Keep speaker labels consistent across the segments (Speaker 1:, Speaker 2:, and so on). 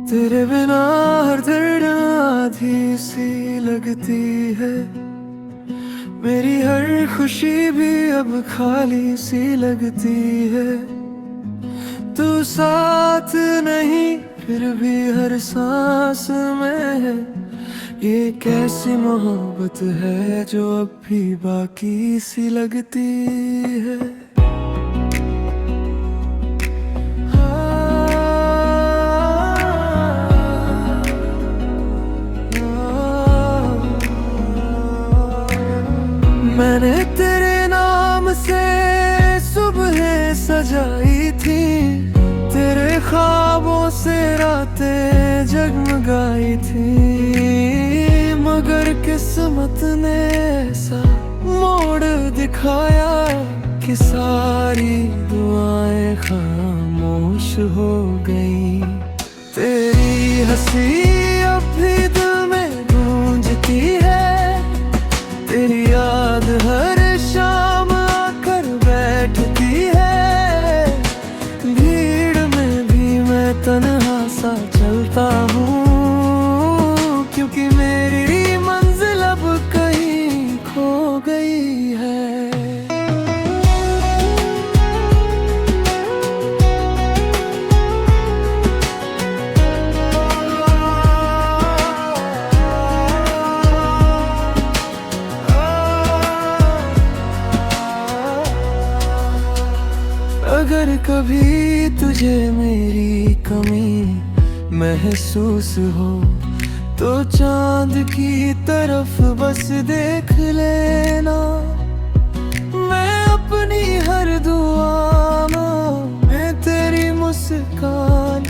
Speaker 1: तेरे बिना हर धड़कन आधी सी लगती है। मेरी हर खुशी भी अब खाली सी लगती है। तू साथ नहीं फिर भी हर सांस में है। ये कैसी मोहब्बत है जो अब भी बाकी सी लगती है। मैंने तेरे नाम से सुबह सजाई थी। तेरे ख्वाबों से रातें जगमगाई थी। मगर किस्मत ने ऐसा मोड़ दिखाया कि सारी दुआएं खामोश हो गई। तेरी हंसी अब भी दिल में गूंजती है। तेरी याद हर शाम आकर बैठती है। भीड़ में भी मैं तन्हा सा चलता हूँ, क्योंकि मेरी मंजिल अब कहीं खो गई है। अगर कभी तुझे मेरी कमी महसूस हो तो चांद की तरफ बस देख लेना। मैं अपनी हर दुआ में तेरी मुस्कान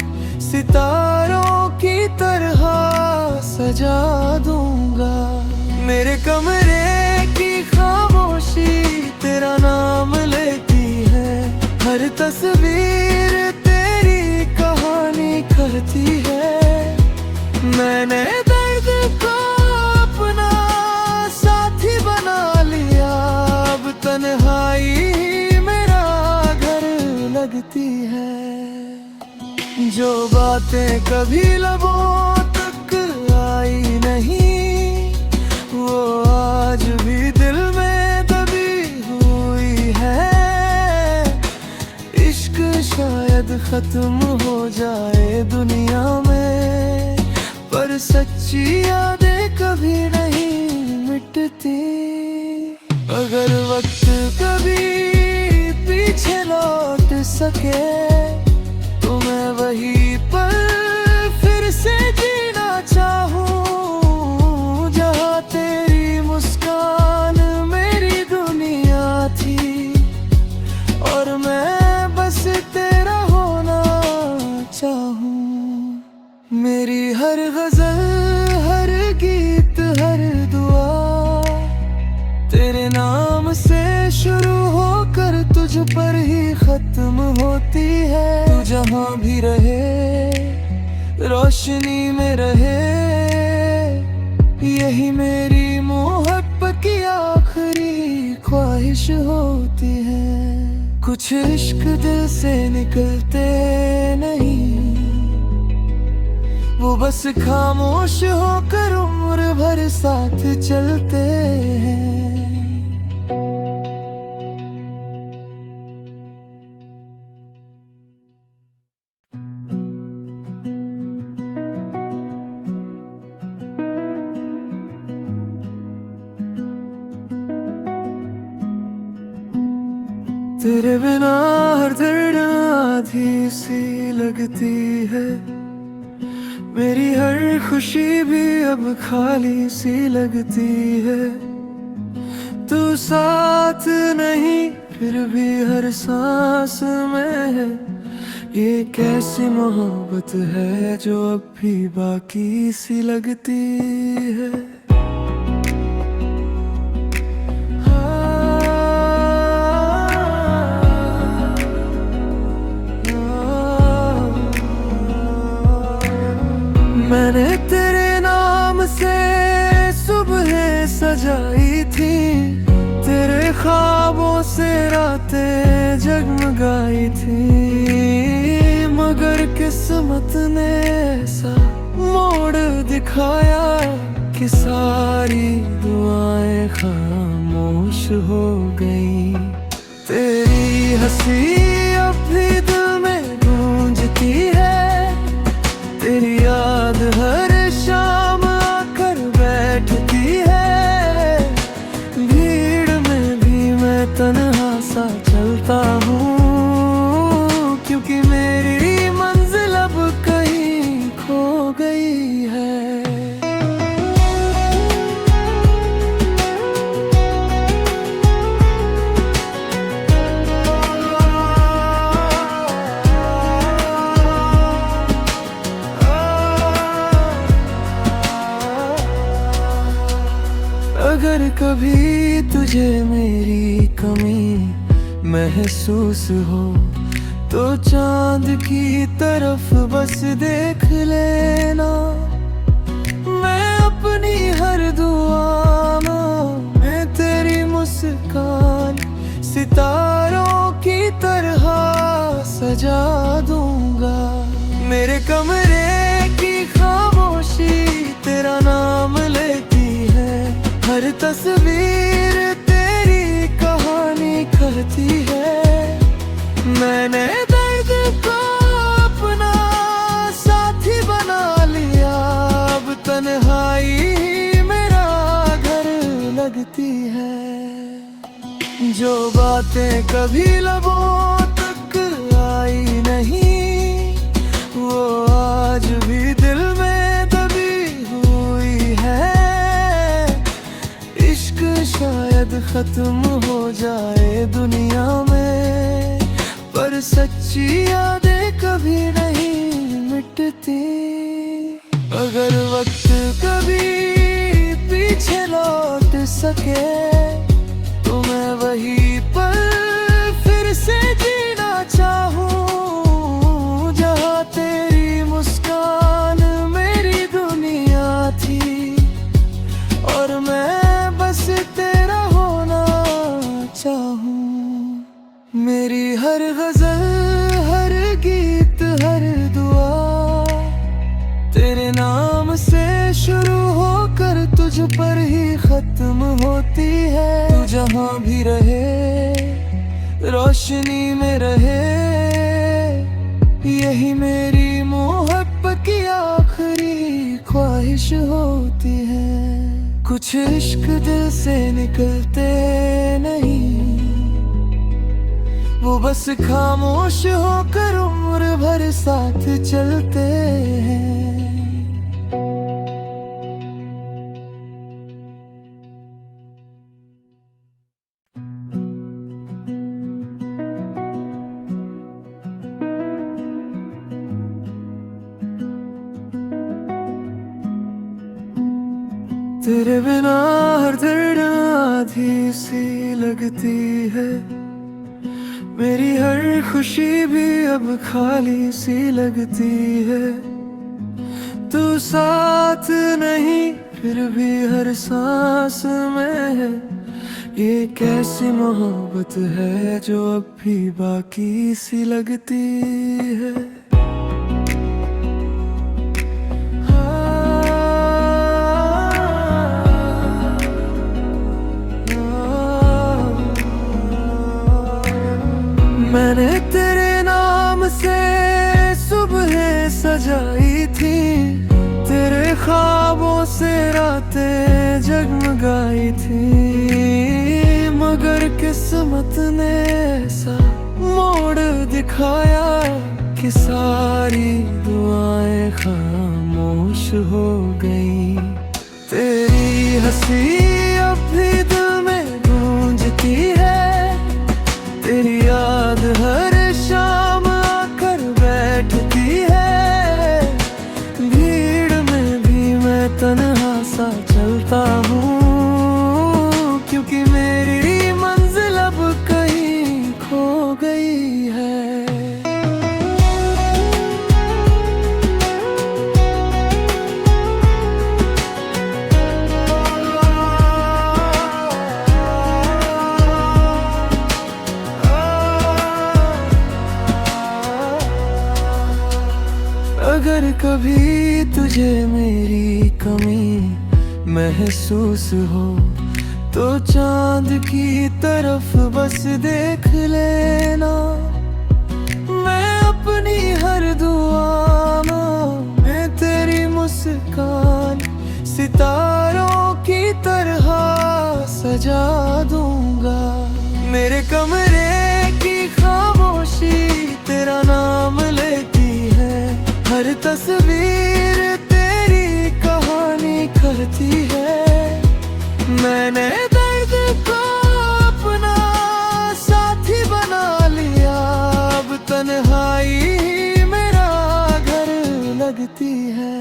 Speaker 1: सितारों की तरह सजा दूंगा। मेरे कमरे की खामोशी तेरा नाम लेती है। हर तस्वीर तेरी कहानी कहती है। मैंने दर्द को अपना साथी बना लिया। अब तन्हाई मेरा घर लगती है। जो बातें कभी लबों तक आई नहीं, वो आज भी दिल में दबी हुई है। इश्क शायद खत्म हो जाए दुनिया में, पर सच्ची यादें कभी नहीं मिटती। अगर वक्त कभी पीछे लौट सके तो मैं वही पल फिर से जीना चाहूँ, जहाँ तेरी मुस्कान मेरी दुनिया थी और मैं बस तेरा होना चाहूँ। मेरी हर गजल, हर गीत, हर दुआ तेरे नाम से शुरू होकर तुझ पर ही खत्म होती है। तू जहाँ भी रहे रोशनी में रहे, यही मेरी मोहब्बत की आखिरी ख्वाहिश होती है। कुछ इश्क दिल से निकलते नहीं, वो बस खामोश होकर उम्र भर साथ चलते हैं। तेरे बिना हर धड़कन आधी सी लगती है। मेरी हर खुशी भी अब खाली सी लगती है। तू साथ नहीं फिर भी हर सांस में है। ये कैसी मोहब्बत है जो अब भी बाकी सी लगती है। मैंने तेरे नाम से सुबह सजाई थी। तेरे ख्वाबों से रातें जगमगाई थी। मगर किस्मत ने ऐसा मोड़ दिखाया कि सारी दुआएं खामोश हो गई। तेरी हंसी अब भी दिल में गूंजती है, तेरी याद हर शाम आकर बैठती है। भीड़ में भी मैं तन्हा सा चलता हूँ, क्योंकि मेरी मंजिल अब कहीं खो गई है। अगर कभी तुझे मेरी कमी महसूस हो तो चांद की तरफ बस देख लेना। मैं अपनी हर दुआ में तेरी मुस्कान सितारों की तरह सजा दूंगा। मेरे कमरे की खामोशी तेरा नाम लेती है, हर तस्वीर तेरी कहानी कहती है। मैंने दर्द को अपना साथी बना लिया, अब तन्हाई ही मेरा घर लगती है। जो बातें कभी लबों तक आई नहीं, वो आज भी दिल में दबी हुई है। इश्क शायद खत्म हो जाए दुनिया में, पर सच्ची यादें कभी नहीं मिटती। अगर वक्त कभी पीछे लौट सके तो मैं वही पल फिर से जीना चाहूँ, जहाँ तेरी मुस्कान मेरी दुनिया थी और मैं बस तेरा होना चाहूँ। मेरी हर गजल, हर गीत, हर दुआ तेरे नाम से शुरू होकर तुझ पर ही खत्म होती है। तू जहाँ भी रहे रोशनी में रहे, यही मेरी मोहब्बत की आखिरी ख्वाहिश होती है। कुछ इश्क दिल से निकलते नहीं, वो बस खामोश होकर उम्र भर साथ चलते हैं। तेरे बिना हर धड़कन आधी सी लगती है, मेरी हर खुशी भी अब खाली सी लगती है। तू साथ नहीं फिर भी हर सांस में है, ये कैसी मोहब्बत है जो अब भी बाकी सी लगती है। मैंने तेरे नाम से सुबह सजाई थी, तेरे ख्वाबों से रातें जगमगाई थी। मगर किस्मत ने ऐसा मोड़ दिखाया कि सारी दुआएं खामोश हो गई। तेरी हंसी अब भी दिल में गूंजती है, तेरी याद हर शाम आकर बैठती है। भीड़ में भी मैं तन्हा सा चलता हूँ, क्योंकि मेरी मंजिल अब कहीं खो गई है। महसूस हो तो चांद की तरफ बस देख लेना। मैं अपनी हर दुआ में तेरी मुस्कान सितारों की तरह सजा दूंगा। मेरे कमरे की खामोशी तेरा नाम लेती है, हर तस्वीर तेरी कहानी करती है। मैंने दर्द को अपना साथी बना लिया, अब तन्हाई ही मेरा घर लगती है।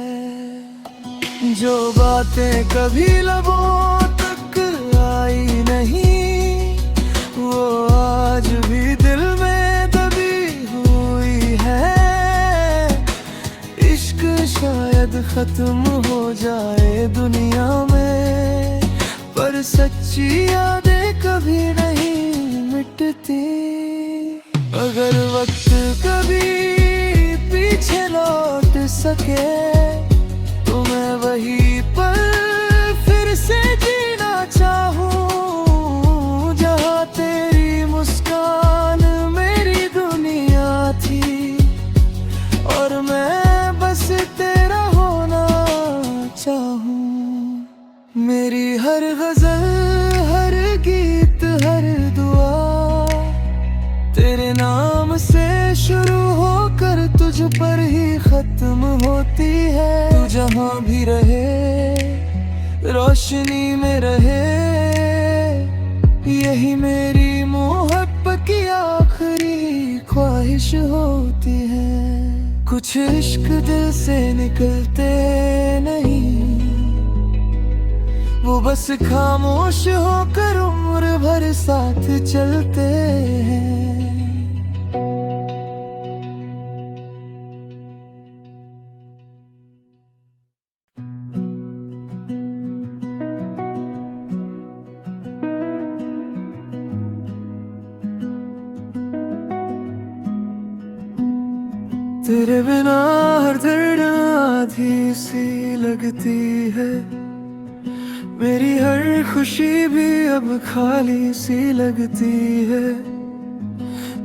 Speaker 1: जो बातें कभी लबों तक आई नहीं, वो आज भी दिल में दबी हुई है। इश्क शायद खत्म हो जाए दुनिया में, पर सच्ची यादें कभी नहीं मिटती। अगर वक्त कभी पीछे लौट सके तो मैं वही पल फिर से जीना चाहूँ, जहाँ तेरी मुस्कान मेरी दुनिया थी और मैं बस तेरा होना चाहूँ। मेरी हर गजल, हर गीत, हर दुआ तेरे नाम से शुरू होकर तुझ पर ही खत्म होती है। तू जहाँ भी रहे रोशनी में रहे, यही मेरी मोहब्बत की आखिरी ख्वाहिश होती है। कुछ इश्क दिल से निकलते नहीं, वो बस खामोश होकर उम्र भर साथ चलते हैं। तेरे बिना हर धड़कन आधी सी लगती है, मेरी हर खुशी भी अब खाली सी लगती है।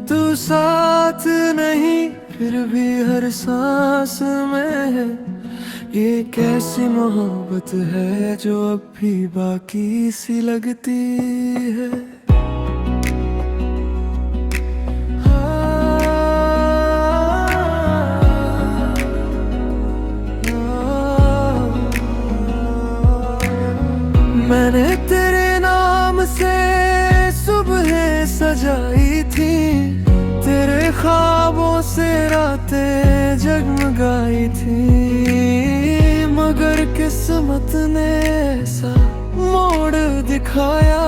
Speaker 1: तू साथ नहीं फिर भी हर सांस में है, ये कैसी मोहब्बत है जो अब भी बाकी सी लगती है। मैंने तेरे नाम से सुबह सजाई थी, तेरे ख्वाबों से रातें जगमगाई थी। मगर किस्मत ने ऐसा मोड़ दिखाया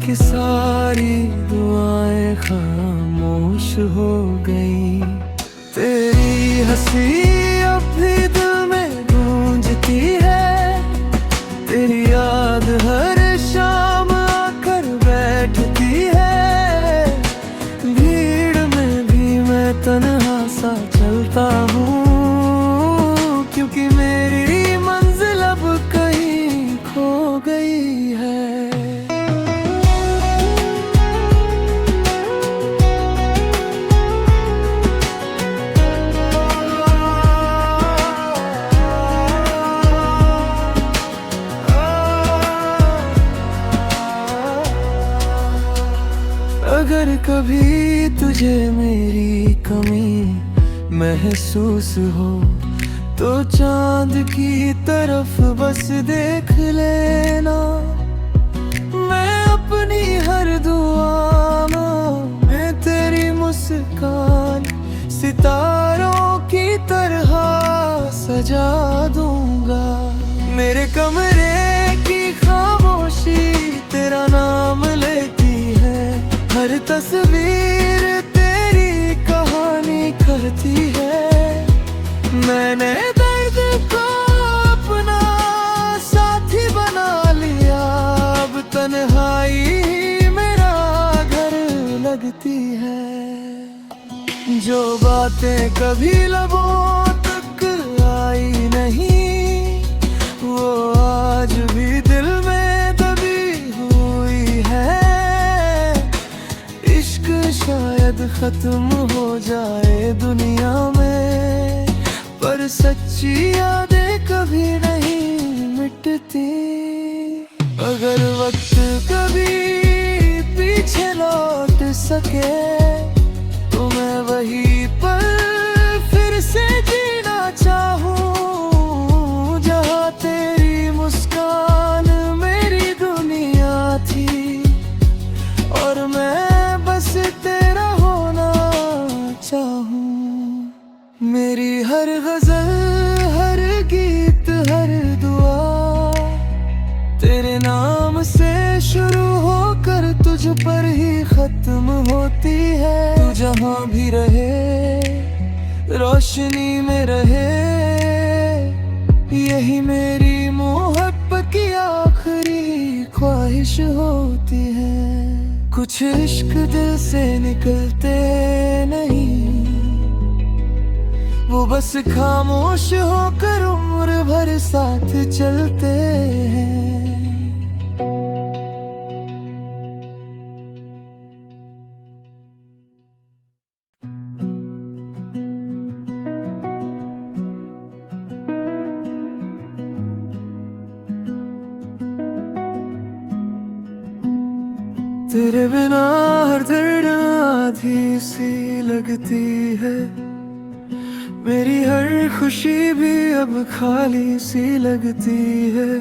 Speaker 1: कि सारी दुआएं खामोश हो गई। तेरी हंसी अब भी दिल में गूंजती है, तेरी याद हर शाम आकर बैठती है। भीड़ में भी मैं तन्हा सा चलता हूँ, क्योंकि मेरी मंजिल अब कहीं खो गई है। अगर कभी तुझे मेरी कमी महसूस हो तो चांद की तरफ बस देख लेना। मैं अपनी हर दुआ में तेरी मुस्कान सितारों की तरह सजा दूंगा। मेरे कमरे की खामोशी तेरा नाम लेती है, हर तस्वीर तेरी कहानी करती है। मैंने दर्द को अपना साथी बना लिया, अब तन्हाई ही मेरा घर लगती है। जो बातें कभी लबों तक आई नहीं, वो आज भी खत्म हो जाए दुनिया में, पर सच्ची यादें कभी नहीं मिटती। अगर वक्त कभी पीछे लौट सके तो मैं वही पल फिर से जीना चाहूँ, जहाँ तेरी मुस्कान मेरी दुनिया थी और मैं बस तेरा होना चाहूँ। मेरी हर गजल, हर गीत, हर दुआ तेरे नाम से शुरू होकर तुझ पर ही खत्म होती है। तू जहाँ भी रहे रोशनी में रहे, यही मेरी मोहब्बत की आखिरी ख्वाहिश होती है। कुछ इश्क दिल से निकलते नहीं, वो बस खामोश होकर उम्र भर साथ चलते हैं। तेरे बिना हर धड़कन आधी सी लगती है, मेरी हर खुशी भी अब खाली सी लगती है।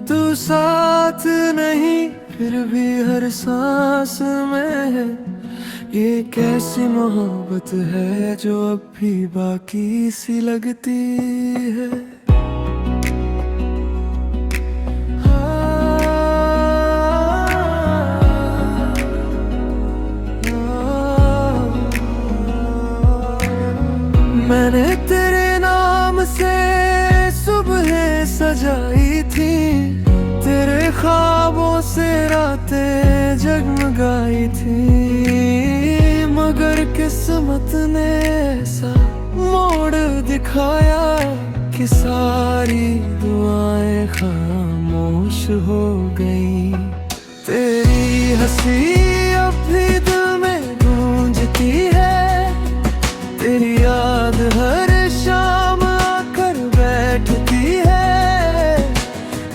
Speaker 1: तू साथ नहीं फिर भी हर सांस में है, ये कैसी मोहब्बत है जो अब भी बाकी सी लगती है। मैंने तेरे नाम से सुबह सजाई थी, तेरे ख्वाबों से रातें जगमगाई थी, मगर किस्मत ने ऐसा मोड़ दिखाया कि सारी दुआएं खामोश हो गई। तेरी हंसी अब भी दिल में गूंजती है, तेरी याद हर शाम आकर बैठती है।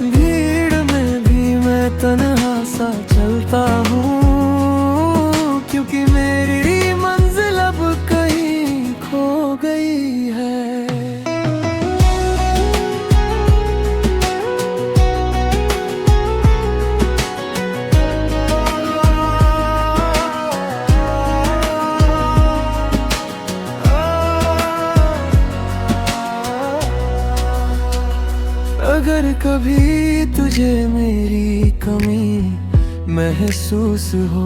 Speaker 1: भीड़ में भी मैं तन्हा सा चलता हूँ, क्योंकि मेरी मंजिल अब कहीं खो गई है। अगर कभी तुझे मेरी कमी महसूस हो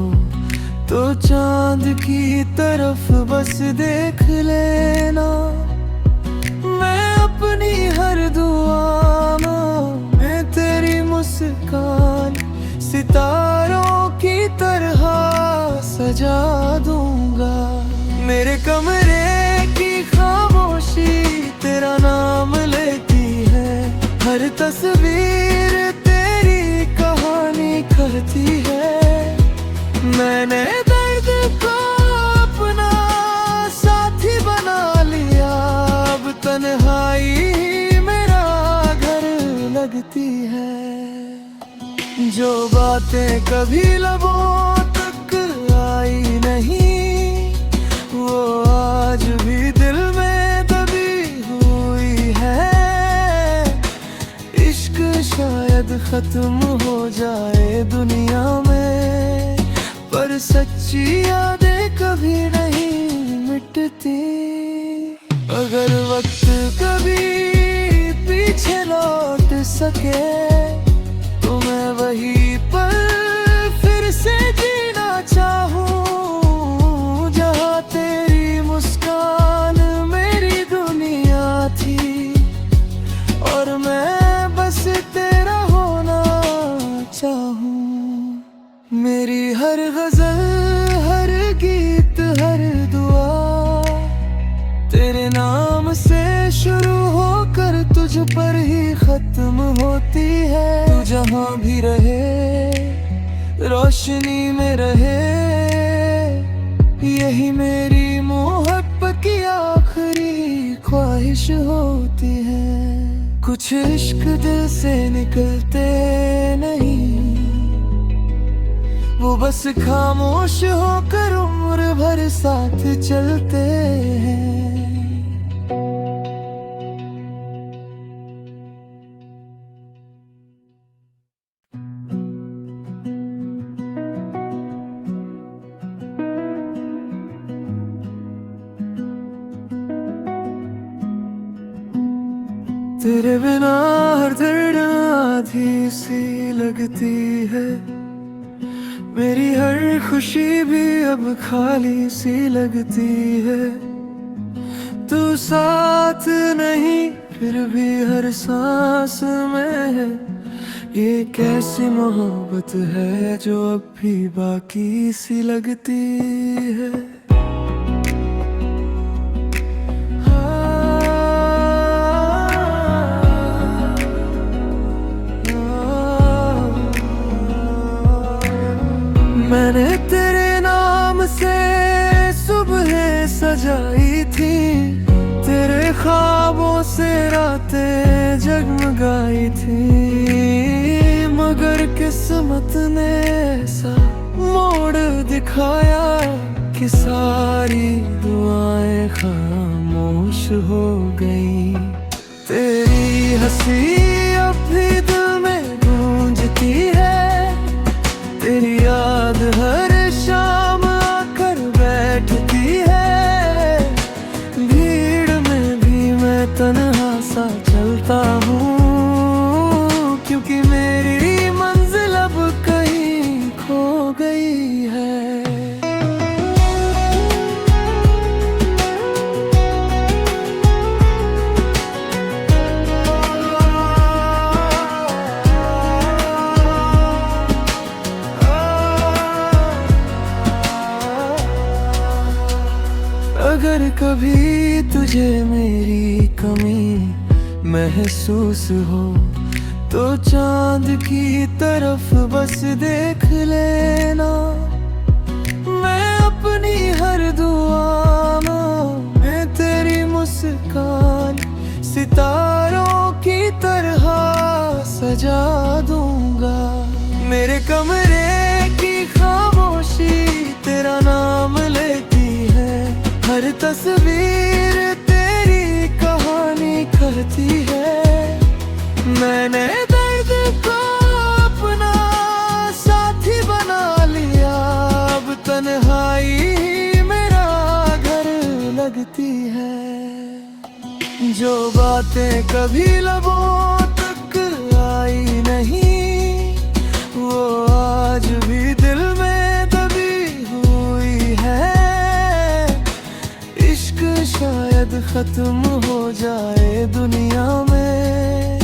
Speaker 1: तो चांद की तरफ बस देख लेना। मैं अपनी हर दुआ में तेरी मुस्कान सितारों की तरह सजा दूंगा। मेरे कमरे की खामोशी तेरा नाम लेती है, हर तस्वीर तेरी कहानी कहती है। मैंने दर्द को अपना साथी बना लिया, अब तन्हाई मेरा घर लगती है। जो बातें कभी लबों तक आई नहीं, वो आज भी दिल में दबी हुई है। इश्क शायद खत्म हो जाए दुनिया में, पर सच्ची यादें कभी नहीं मिटती। अगर वक्त कभी पीछे लौट सके तो मैं वही पल फिर से जीना चाहूँ, जहाँ तेरी मुस्कान मेरी दुनिया थी और मैं बस तेरा होना चाहूँ। मेरी हर गजल, हर गीत, हर दुआ तेरे नाम से शुरू होकर तुझ पर ही खत्म होती है। तू जहाँ भी रहे रोशनी में रहे, यही मेरी मोहब्बत की आखिरी ख्वाहिश होती है। कुछ इश्क दिल से निकलते नहीं, वो बस खामोश होकर उम्र भर साथ चलते हैं। तेरे बिना हर धड़कन आधी सी लगती है, मेरी हर खुशी भी अब खाली सी लगती है। तू साथ नहीं फिर भी हर सांस में है, ये कैसी मोहब्बत है जो अब भी बाकी सी लगती है। मैंने तेरे नाम से सुबह सजाई थी, तेरे ख्वाबों से रातें जगमगाई थी, मगर किस्मत ने ऐसा मोड़ दिखाया कि सारी दुआएं खामोश हो गई। तेरी हंसी अब भी दिल में गूंजती है, तेरी याद हर शाम आकर बैठती है। भीड़ में भी मैं तन्हा सा चलता हूँ, क्योंकि मेरी मंजिल अब कहीं खो गई है। अगर कभी तुझे मेरी कमी महसूस हो, तो चांद की तरफ बस देख लेना। मैं अपनी हर दुआ में तेरी मुस्कान सितारों की तरह सजा दूंगा। मेरे कमरे की खामोशी तेरा नाम लेती है, हर तस्वीर तेरी कहानी कहती है। मैंने दर्द को अपना साथी बना लिया, अब तन्हाई ही मेरा घर लगती है। जो बातें कभी लबों तक आई नहीं, वो आज भी दिल में दबी हुई है। इश्क शायद खत्म हो जाए दुनिया में,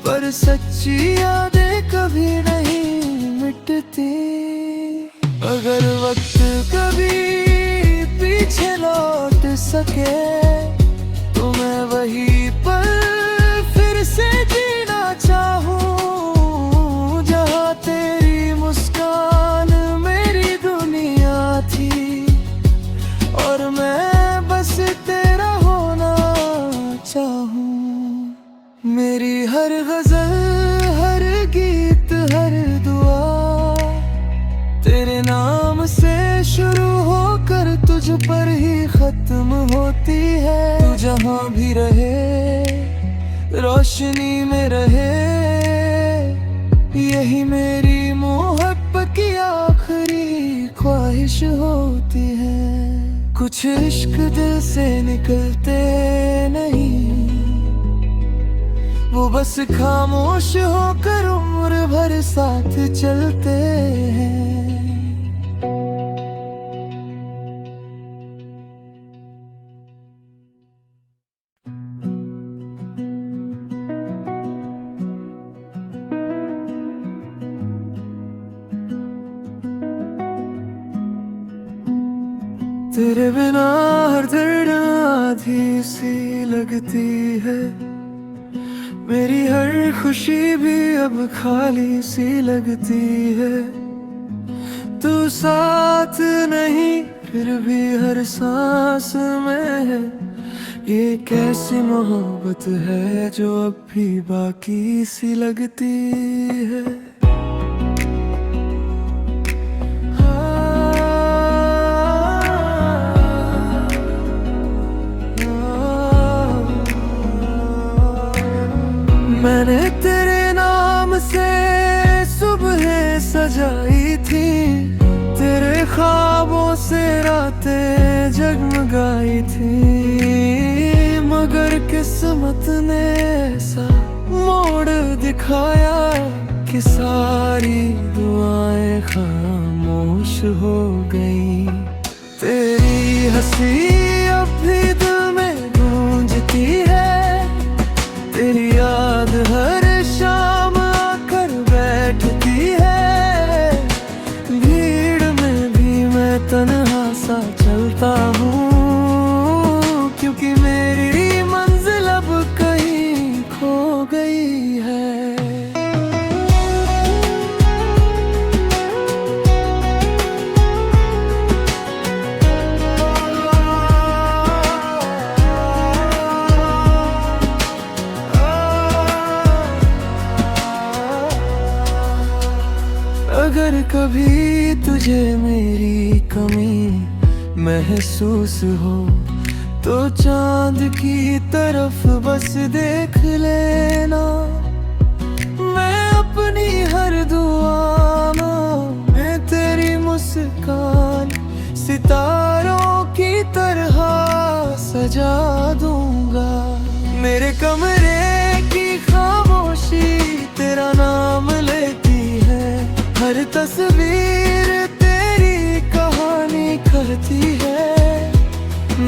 Speaker 1: पर सच्ची यादें कभी नहीं मिटती। अगर वक्त कभी पीछे लौट सके, तो मैं वही पल फिर से जीना चाहूँ, जहाँ तेरी मुस्कान मेरी दुनिया थी, और मैं बस तेरा होना चाहूँ। मेरी हर गजल, हर गीत, हर दुआ तेरे नाम से शुरू होकर तुझ पर ही खत्म होती है। तू जहाँ भी रहे, रोशनी में रहे, यही मेरी मोहब्बत की आखिरी ख्वाहिश होती है। कुछ इश्क दिल से निकलते नहीं, वो बस खामोश होकर उम्र भर साथ चलते हैं। तेरे बिना हर धड़कन आधी सी लगती है, मेरी हर खुशी भी अब खाली सी लगती है। तू साथ नहीं फिर भी हर सांस में है। ये कैसी मोहब्बत है जो अब भी बाकी सी लगती है। मैंने तेरे नाम से सुबह सजाई थी, तेरे ख्वाबों से रातें जगमगाई थी, मगर किस्मत ने ऐसा मोड़ दिखाया कि सारी दुआएं खामोश हो गई। तेरी हंसी अब भी दिल में गूंजती है, तेरी याद हर शाम आकर बैठती है। भीड़ में भी मैं तन्हा सा चलता हूँ, क्योंकि मेरी मंजिल अब कहीं खो गई है। अगर कभी तुझे मेरी कमी महसूस हो तो चांद की तरफ बस देख लेना। मैं अपनी हर दुआ में तेरी मुस्कान सितारों की तरह सजा दूंगा। मेरे कमरे की खामोशी तेरा नाम लेती है, हर तस्वीर तेरी कहानी कहती है।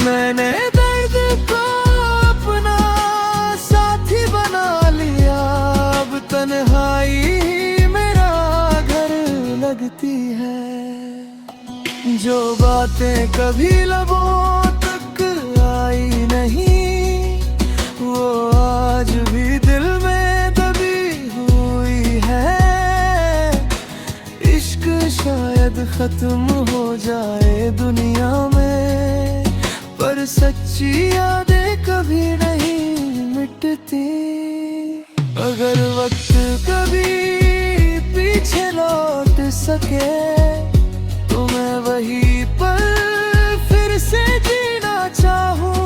Speaker 1: मैंने दर्द को अपना साथी बना लिया, अब तन्हाई ही मेरा घर लगती है। जो बातें कभी लबों तक आई नहीं, वो आज भी दिल में दबी हुई है। इश्क शायद खत्म हो जाए दुनिया में, पर सच्ची यादें कभी नहीं मिटती। अगर वक्त कभी पीछे लौट सके तो मैं वही पल फिर से जीना चाहूँ,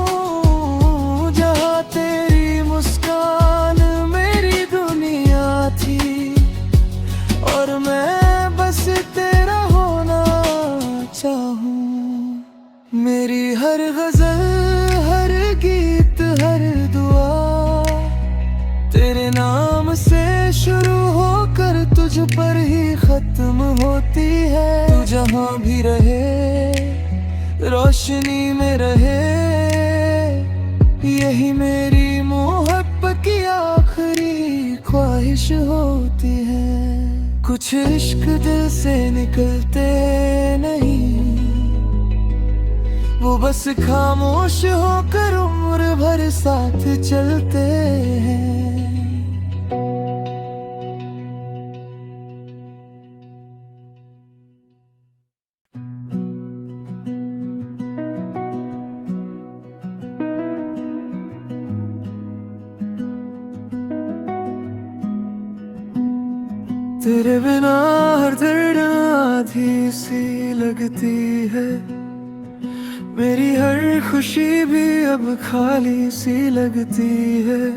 Speaker 1: जहाँ तेरी मुस्कान मेरी दुनिया थी और मैं बस तेरा होना चाहूँ। मेरी हर गजल, हर गीत, हर दुआ तेरे नाम से शुरू होकर तुझ पर ही खत्म होती है। तू जहाँ भी रहे रोशनी में रहे, यही मेरी मोहब्बत की आखिरी ख्वाहिश होती है। कुछ इश्क दिल से निकलते नहीं, वो बस खामोश होकर उम्र भर साथ चलते हैं। तेरे बिना हर धड़कन आधी सी लगती है, मेरी हर खुशी भी अब खाली सी लगती है।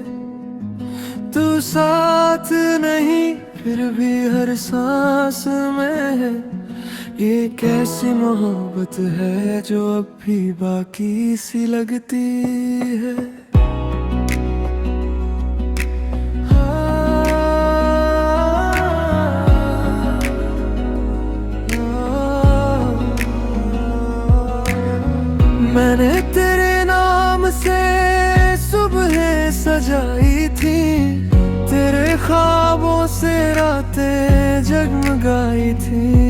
Speaker 1: तू साथ नहीं फिर भी हर सांस में है, ये कैसी मोहब्बत है जो अब भी बाकी सी लगती है। मैंने तेरे नाम से सुबह सजाई थी, तेरे ख्वाबों से रातें जगमगाई थी,